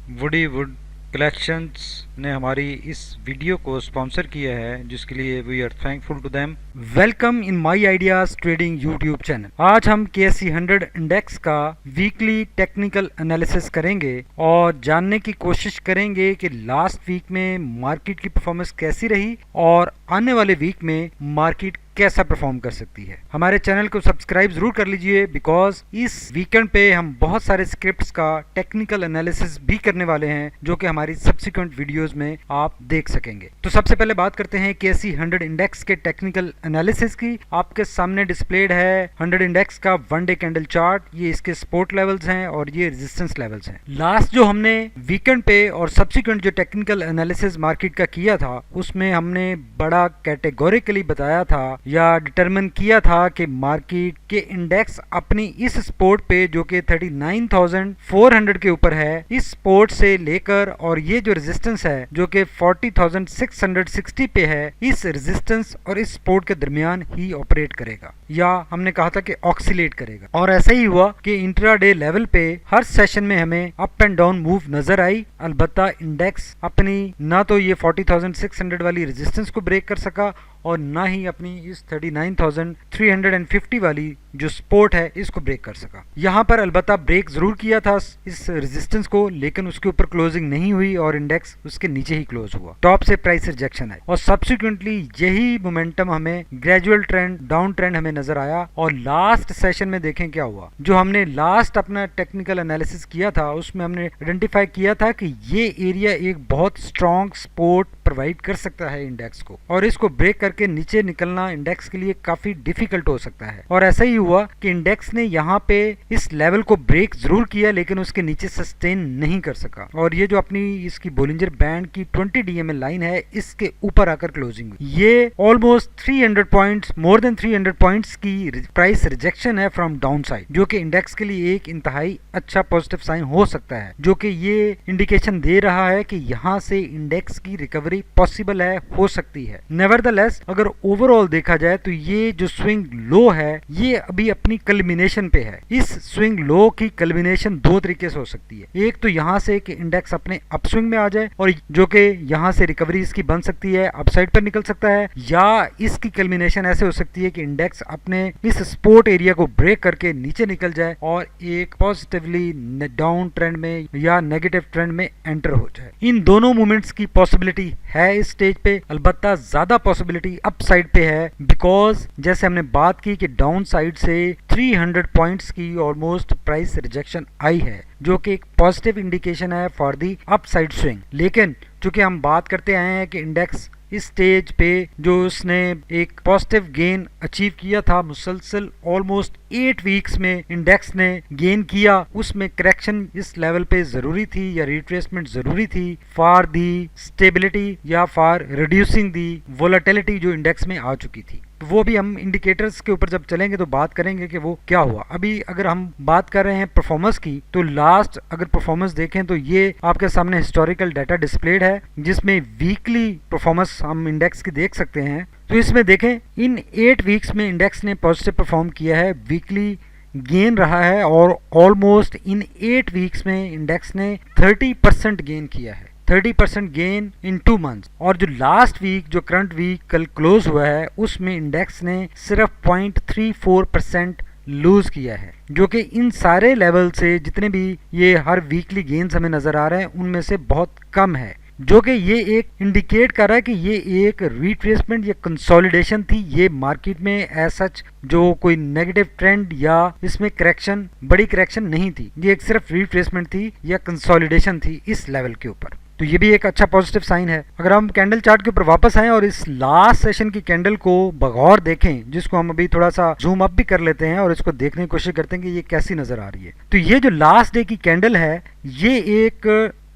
Woody would collections ने हमारी इस वीडियो को स्पॉन्सर किया है, जिसके लिए we are thankful to them. Welcome in my ideas trading YouTube channel. आज हम KSE 100 इंडेक्स का वीकली टेक्निकल एनालिसिस करेंगे और जानने की कोशिश करेंगे कि लास्ट वीक में मार्केट की परफॉर्मेंस कैसी रही और आने वाले वीक में मार्केट कैसा परफॉर्म कर सकती है। हमारे चैनल को सब्सक्राइब जरूर कर लीजिए, बिकॉज इस वीकेंड पे हम बहुत सारे स्क्रिप्ट्स का टेक्निकल एनालिसिस भी करने वाले हैं, जो कि हमारी सब्सिक्वेंट वीडियोस में आप देख सकेंगे। तो सबसे पहले बात करते हैं KSE 100 इंडेक्स के टेक्निकल एनालिसिस की। आपके सामने डिस्प्लेड है 100 इंडेक्स का 1 डे कैंडल चार्ट। ये इसके सपोर्ट लेवल्स हैं और ये रेजिस्टेंस लेवल्स हैं। लास्ट जो हमने वीकेंड पे और सब्सिक्वेंट जो टेक्निकल एनालिसिस मार्केट का किया था, उसमें हमने बड़ा कैटेगोरिकली बताया था या डिटरमिन किया था कि मार्केट के इंडेक्स अपनी इस सपोर्ट पे, जो कि 39,400 के ऊपर है, इस सपोर्ट से लेकर और ये जो रेजिस्टेंस है जो कि 40,660 पे है, इस रेजिस्टेंस और इस सपोर्ट के दरमियान ही ऑपरेट करेगा, या हमने कहा था कि ऑक्सीलेट करेगा। और ऐसा ही हुआ कि इंट्राडे लेवल पे हर सेशन में हमें अप एंड डाउन मूव नजर आई। अलबत्ता इंडेक्स अपनी ना तो ये 40,600 वाली रेजिस्टेंस को ब्रेक कर सका और ना ही अपनी इस 39,350 वाली जो सपोर्ट है इसको ब्रेक कर सका। यहाँ पर अलबत्ता ब्रेक जरूर किया था इस रेजिस्टेंस को, लेकिन उसके ऊपर क्लोजिंग नहीं हुई और इंडेक्स उसके नीचे ही क्लोज हुआ। टॉप से प्राइस रिजेक्शन है और सब्सिक्वेंटली यही मोमेंटम हमें ग्रेजुअल ट्रेंड, डाउन ट्रेंड हमें नजर आया। और लास्ट सेशन में देखें क्या हुआ। जो हमने लास्ट अपना टेक्निकल एनालिसिस किया था, उसमें हमने आइडेंटिफाई किया था कि ये एरिया एक बहुत स्ट्रॉन्ग सपोर्ट प्रोवाइड कर सकता है इंडेक्स को, और इसको ब्रेक करके नीचे निकलना इंडेक्स के लिए काफी डिफिकल्ट हो सकता है। और ऐसा ही हुआ कि इंडेक्स ने यहाँ पे इस लेवल को ब्रेक जरूर किया, लेकिन उसके नीचे सस्टेन नहीं कर सका। और ये जो अपनी इसकी बोलिंजर बैंड की 20 DMA लाइन है, इसके ऊपर आकर क्लोजिंग हुई। ये almost 300 points, more than 300 points की प्राइस रिजेक्शन है फ्रॉम डाउन साइड, जो कि इंडेक्स के लिए एक इंतहाई अच्छा पॉजिटिव साइन हो सकता है, जो कि ये इंडिकेशन दे रहा है कि यहाँ से इंडेक्स की रिकवरी पॉसिबल है, हो सकती है। नेवरदलेस अगर ओवरऑल देखा जाए तो ये जो स्विंग लो है, ये अभी अपनी कल्मिनेशन पे है। इस स्विंग लो की कल्मिनेशन दो तरीके से हो सकती है। एक तो यहाँ से कि इंडेक्स अपने अपस्विंग में आ जाए, और जो कि यहाँ से रिकवरी इसकी बन सकती है, अपसाइड पर निकल सकता है, या इसकी कल्मिनेशन ऐसे हो सकती है कि इंडेक्स अपने इस सपोर्ट एरिया को ब्रेक करके नीचे निकल जाए और एक पॉजिटिवली डाउन ट्रेंड में या नेगेटिव ट्रेंड में एंटर हो जाए। इन दोनों मूवमेंट्स की पॉसिबिलिटी है इस स्टेज पे। अलबत्ता ज्यादा पॉसिबिलिटी अप साइड पे है, बिकॉज जैसे हमने बात की कि डाउन साइड से 300 पॉइंट्स की ऑलमोस्ट प्राइस रिजेक्शन आई है, जो कि एक पॉजिटिव इंडिकेशन है for the up side swing. लेकिन चूंकि हम बात करते आए हैं कि इंडेक्स इस स्टेज पे जो उसने एक पॉजिटिव गेन अचीव किया था, मुसलसल ऑलमोस्ट 8 वीक्स में इंडेक्स ने गेन किया, उसमें करेक्शन इस लेवल पे जरूरी थी या रिट्रेसमेंट जरूरी थी फॉर दी स्टेबिलिटी या फॉर रिड्यूसिंग दी वोलेटिलिटी जो इंडेक्स में आ चुकी थी। तो वो भी हम इंडिकेटर्स के ऊपर जब चलेंगे तो बात करेंगे कि वो क्या हुआ। अभी अगर हम बात कर रहे हैं परफॉर्मेंस की, तो लास्ट अगर परफॉर्मेंस देखें तो ये आपके सामने हिस्टोरिकल डाटा डिस्प्लेड है, जिसमें वीकली परफॉर्मेंस हम इंडेक्स की देख सकते हैं। तो इसमें देखें इन 8 वीक्स में इंडेक्स ने पॉजिटिव परफॉर्म किया है, वीकली गेन रहा है, और ऑलमोस्ट इन 8 वीक्स में इंडेक्स ने 30% गेन किया है, 30% गेन इन 2 मंथ्स। और जो लास्ट वीक, जो करंट वीक कल क्लोज हुआ है, उसमें इंडेक्स ने सिर्फ 0.34% लूज किया है, जो कि इन सारे लेवल से जितने भी ये हर वीकली गेन्स हमें नजर आ रहे हैं उनमें से बहुत कम है, जो कि ये एक इंडिकेट कर रहा है कि ये एक रिट्रेसमेंट या कंसोलिडेशन थी। ये मार्केट में एज सच जो कोई नेगेटिव ट्रेंड या इसमें करेक्शन, बड़ी करेक्शन नहीं थी, ये एक सिर्फ रिट्रेसमेंट थी या कंसोलिडेशन थी इस लेवल के ऊपर। तो ये भी एक अच्छा पॉजिटिव साइन है। अगर हम कैंडल चार्ट के ऊपर वापस आएं और इस लास्ट सेशन की कैंडल को बगौर देखें, जिसको हम अभी थोड़ा सा जूम अप भी कर लेते हैं और इसको देखने की कोशिश करते हैं कि ये कैसी नजर आ रही है। तो ये जो लास्ट डे की कैंडल है, ये एक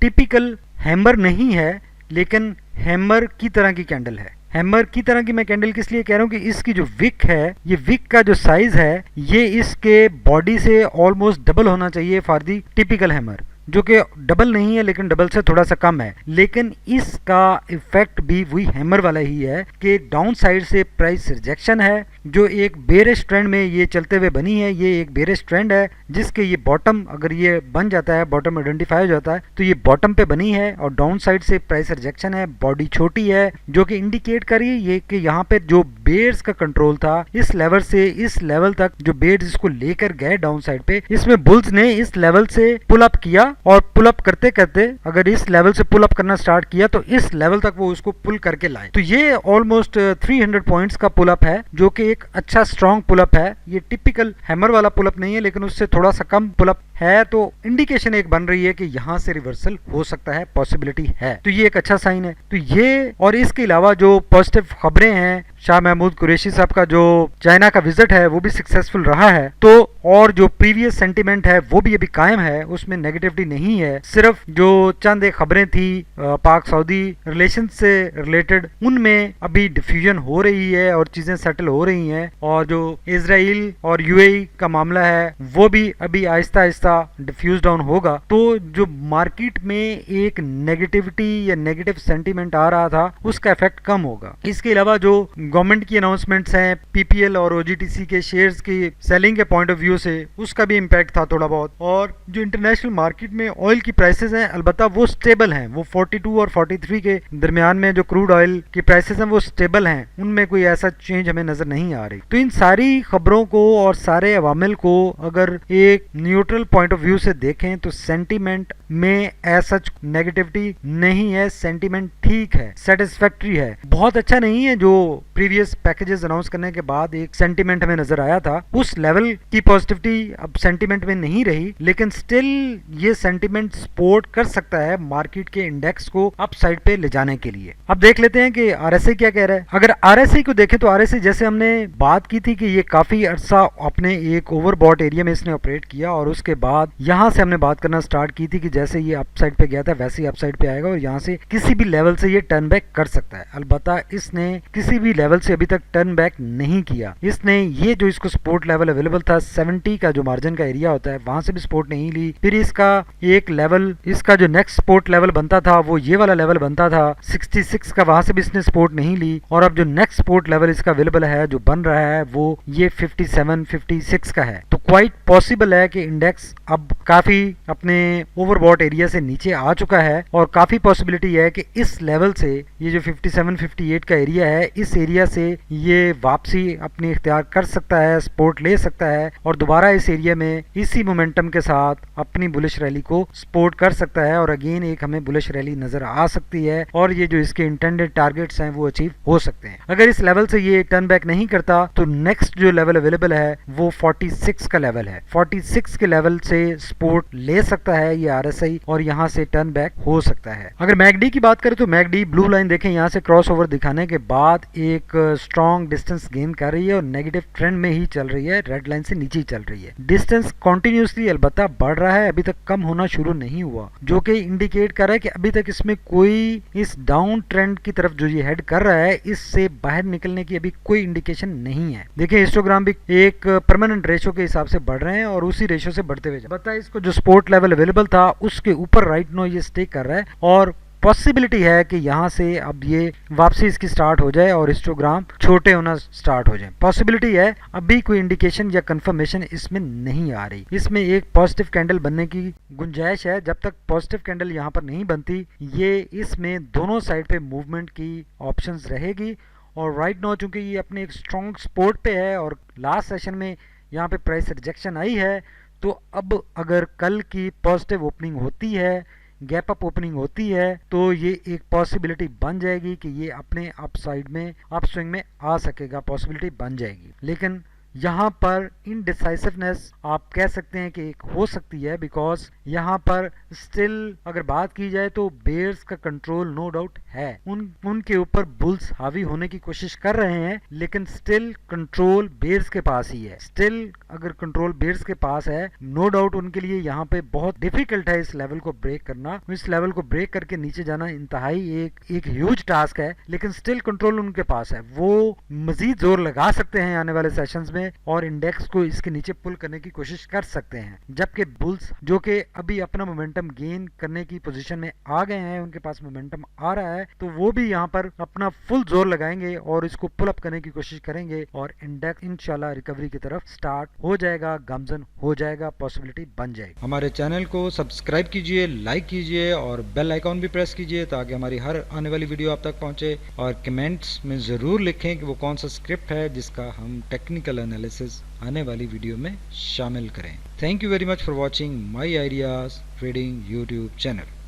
टिपिकल हैमर नहीं है, लेकिन हैमर की तरह की कैंडल है। हैमर की तरह की मैं कैंडल किस लिए कह रहा हूँ कि इसकी जो विक है, ये विक का जो साइज है, ये इसके बॉडी से ऑलमोस्ट डबल होना चाहिए फॉर दी टिपिकल हैमर, जो कि डबल नहीं है लेकिन डबल से थोड़ा सा कम है, लेकिन इसका इफेक्ट भी वही हैमर वाला ही है कि डाउन साइड से प्राइस रिजेक्शन है, जो एक बेरिश ट्रेंड में ये चलते हुए बनी है। ये एक बेरिश ट्रेंड है जिसके ये बॉटम, अगर ये बन जाता है, बॉटम आइडेंटिफाई हो जाता है, तो ये बॉटम पे बनी है और डाउन साइड से प्राइस रिजेक्शन है, बॉडी छोटी है, जो कि इंडिकेट करी ये कि यहाँ पे जो बेयर्स का कंट्रोल था इस लेवल से इस लेवल तक, जो बेयर्स इसको लेकर गए डाउन साइड पे, इसमें बुल्स ने इस लेवल से पुल अप किया और पुल अप करते करते अगर इस लेवल से पुल अप करना स्टार्ट किया तो इस लेवल तक वो उसको पुल करके लाए। तो ये ऑलमोस्ट 300 पॉइंट्स का पुल अप है, जो कि एक अच्छा स्ट्रॉन्ग पुल अप है। ये टिपिकल हैमर वाला पुल अप नहीं है लेकिन उससे थोड़ा सा कम पुल अप है, तो इंडिकेशन एक बन रही है कि यहाँ से रिवर्सल हो सकता है, पॉसिबिलिटी है, तो ये एक अच्छा साइन है। तो ये और इसके अलावा जो पॉजिटिव खबरें हैं, शाह महमूद कुरैशी साहब का जो चाइना का विजिट है वो भी सक्सेसफुल रहा है, तो और जो प्रीवियस सेंटीमेंट है वो भी अभी कायम है, उसमें नेगेटिविटी नहीं है। सिर्फ जो चंद एक खबरें थी पाक सऊदी रिलेशन से रिलेटेड, उनमें अभी डिफ्यूजन हो रही है और चीजें सेटल हो रही हैं, और जो इजराइल और यूएई का मामला है वो भी अभी आहिस्ता आहिस्ता डिफ्यूज डाउन होगा। तो जो मार्केट में एक नेगेटिविटी या नेगेटिव सेंटीमेंट आ रहा था उसका इफेक्ट कम होगा। इसके अलावा जो गवर्नमेंट की अनाउंसमेंट्स हैं पीपीएल और ओजीटीसी के शेयर्स की सेलिंग के पॉइंट ऑफ व्यू से, उसका भी इम्पैक्ट था थोड़ा बहुत। और जो इंटरनेशनल मार्केट में ऑयल की प्राइसेस हैं अलबत्ता वो स्टेबल हैं, वो 42 और 43 के दरमियान में जो क्रूड ऑयल की प्राइसेस हैं वो स्टेबल हैं, उनमें कोई ऐसा चेंज हमें नजर नहीं आ रही। तो इन सारी खबरों को और सारे अवामिल को अगर एक न्यूट्रल पॉइंट ऑफ व्यू से देखें तो सेंटीमेंट में ऐसा नेगेटिविटी नहीं है, सेंटीमेंट ठीक है, सेटिस्फैक्ट्री है, बहुत अच्छा नहीं है। जो प्रीवियस पैकेजेस अनाउंस करने के बाद एक सेंटीमेंट हमें नजर आया था, उस लेवल की पॉजिटिविटी अब सेंटीमेंट में नहीं रही, लेकिन स्टिल ये सेंटीमेंट सपोर्ट कर सकता है मार्केट के इंडेक्स को अप साइड पे ले जाने के लिए। अब देख लेते हैं कि आरएसआई क्या कह रहा है। अगर आरएसआई को देखें तो आरएसआई जैसे हमने बात की थी कि ये काफी अरसा अपने एक ओवरबॉट एरिया में इसने ऑपरेट किया, और उसके बाद यहां से हमने बात करना स्टार्ट की थी कि जैसे ये अपसाइड पे गया था वैसे ही अपसाइड पे आएगा और यहां से किसी भी लेवल से ये टर्न बैक कर सकता है। अलबत्ता इसने किसी भी लेवल से अभी तक टर्न बैक नहीं किया। इसने ये जो इसको सपोर्ट लेवल अवेलेबल था 70 का जो मार्जिन का एरिया होता है वहां से भी सपोर्ट नहीं ली। फिर इसका एक लेवल, इसका जो नेक्स्ट सपोर्ट लेवल बनता था वो ये वाला लेवल बनता था 66 का, वहां से भी इसने सपोर्ट नहीं ली। और अब जो नेक्स्ट सपोर्ट लेवल इसका अवेलेबल है जो बन रहा है वो ये 57 56 का है। तो क्वाइट पॉसिबल है कि इंडेक्स अब काफी अपने ओवरबॉट एरिया से नीचे आ चुका है, और काफी पॉसिबिलिटी है कि इस लेवल से ये जो 57 58 का एरिया है, इस एरिया से ये वापसी अपनी इख्तियार कर सकता है, सपोर्ट ले सकता है और दोबारा इस एरिया में इसी मोमेंटम के साथ अपनी बुलिश रैली को सपोर्ट कर सकता है, और अगेन एक हमें बुलिश रैली नजर आ सकती है, और ये जो इसके इंटेंडेड टारगेट्स हैं वो अचीव हो सकते हैं। अगर इस लेवल से ये टर्न बैक नहीं करता तो नेक्स्ट जो लेवल अवेलेबल है वो 46 का लेवल है। 46 के लेवल से सपोर्ट ले सकता है ये आरएसआई, और यहाँ से टर्न बैक हो सकता है। अगर मैकडी की बात करें तो मैकडी ब्लू लाइन देखें, यहाँ से क्रॉस ओवर दिखाने के बाद एक स्ट्रॉन्ग डिस्टेंस गेन कर रही है और नेगेटिव ट्रेंड में ही चल रही है, रेड लाइन से नीचे चल रही है। डिस्टेंस कॉन्टिन्यूसली अलबत्ता बढ़ रहा है, अभी तक कम होना शुरू नहीं हुआ, जो कि इंडिकेट कर रहा है कि अभी तक इसमें कोई इस डाउन ट्रेंड की तरफ जो ये हेड कर रहा है इससे बाहर निकलने की अभी कोई इंडिकेशन नहीं है। देखिए हिस्टोग्राम भी एक परमानेंट रेशो के हिसाब से बढ़ रहे हैं और उसी रेशो से बढ़ते हुए बता, इसको जो सपोर्ट लेवल अवेलेबल था उसके ऊपर राइट नो ये स्टे कर रहा है, और पॉसिबिलिटी है कि यहाँ से अब ये वापसी इसकी स्टार्ट हो जाए और हिस्टोग्राम छोटे होना स्टार्ट हो जाए। पॉसिबिलिटी है, अभी कोई इंडिकेशन या कंफर्मेशन इसमें नहीं आ रही। इसमें एक पॉजिटिव कैंडल बनने की गुंजाइश है, जब तक पॉजिटिव कैंडल यहाँ पर नहीं बनती ये इसमें दोनों साइड पे मूवमेंट की ऑप्शंस रहेगी। और राइट नाउ चूंकि ये अपने एक स्ट्रॉन्ग सपोर्ट पे है और लास्ट सेशन में यहाँ पे प्राइस रिजेक्शन आई है, तो अब अगर कल की पॉजिटिव ओपनिंग होती है, गैप अप ओपनिंग होती है, तो ये एक पॉसिबिलिटी बन जाएगी कि ये अपने अप साइड में अप स्विंग में आ सकेगा, पॉसिबिलिटी बन जाएगी। लेकिन यहाँ पर इनडिसाइसिवनेस आप कह सकते हैं कि एक हो सकती है, बिकॉज यहाँ पर स्टिल अगर बात की जाए तो बेयर्स का कंट्रोल नो डाउट है, उनके ऊपर बुल्स हावी होने की कोशिश कर रहे हैं, लेकिन स्टिल कंट्रोल बेयर्स के पास ही है। स्टिल अगर कंट्रोल बेयर्स के पास है, नो डाउट उनके लिए यहाँ पे बहुत डिफिकल्ट है इस लेवल को ब्रेक करना। इस लेवल को ब्रेक करके नीचे जाना इंतहाई एक ह्यूज टास्क है, लेकिन स्टिल कंट्रोल उनके पास है। वो मजीद जोर लगा सकते हैं आने वाले सेशंस में और इंडेक्स को इसके नीचे पुल करने की कोशिश कर सकते हैं, जबकि बुल्स जो कि अभी अपना मोमेंटम गेन करने की पोजीशन में आ गए हैं, उनके पास मोमेंटम आ रहा है, तो वो भी यहाँ पर अपना फुल जोर लगाएंगे और इसको पुल अप करने की कोशिश करेंगे और इंडेक्स इंशाल्लाह रिकवरी की तरफ स्टार्ट हो जाएगा, गामजन हो जाएगा, पॉसिबिलिटी बन जाएगी। हमारे चैनल को सब्सक्राइब कीजिए, लाइक कीजिए और बेल आइकॉन भी प्रेस कीजिए ताकि हमारी हर आने वाली वीडियो आप तक पहुंचे। और कमेंट्स में ज़रूर लिखें कि वो कौन सा स्क्रिप्ट है जिसका हम टेक्निकल एनालिसिस आने वाली वीडियो में शामिल करें। Thank you very much for watching my ideas trading YouTube channel.